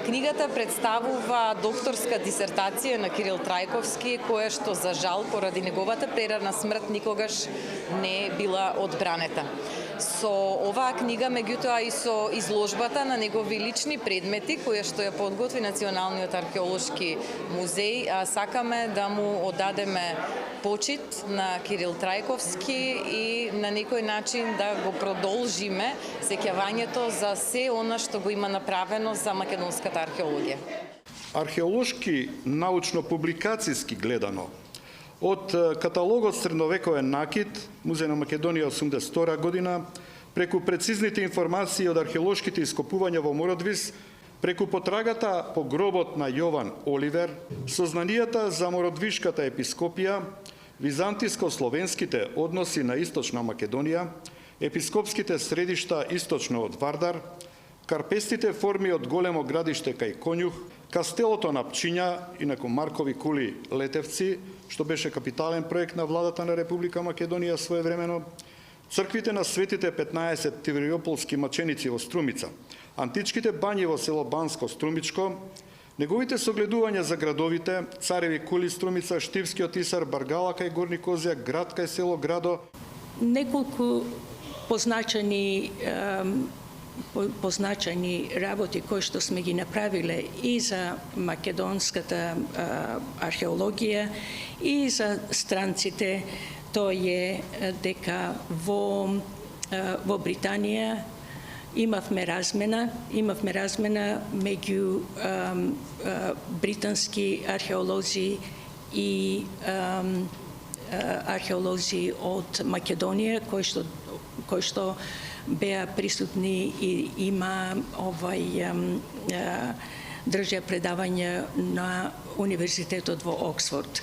Книгата представува докторска дисертација на Кирил Трајковски, која што за жал поради неговата прерана смрт никогаш не била одбранета. Со оваа книга, меѓутоа и со изложбата на негови лични предмети, која што ја подготви Националниот археолошки музеј, сакаме да му одадеме почит на Кирил Трајковски и на некој начин да го продолжиме сеќавањето за се она што го има направено за македонската археологија. Археолошки научно-публикацијски гледано, од каталогот Средновековен накид, Музеј на Македонија 82 година, преку прецизните информации од археолошките ископувања во Мородвис, преку потрагата по гробот на Јован Оливер, сознанијата за Мородвишката епископија, византиско-словенските односи на Источна Македонија, епископските средишта источно од Вардар, карпестите форми од големо градиште кај Конјух, кастелото на Пчиња, инаку Маркови кули Летевци, што беше капитален проект на владата на Република Македонија своевремено, црквите на светите 15 тивериополски маченици во Струмица, античките бањи во село Банско Струмичко, неговите согледувања за градовите, Цареви кули Струмица, Штивскиот исар, Баргала кај Горни Козјак, град кај село Градо. Неколку позначени работи кои што сме ги направиле и за македонската археологија и за странците, тоа е дека во Британија имавме размена меѓу британски археолози и археолози од Македонија кои што беа присутни и има држја предавања на Универзитетот во Оксфорд.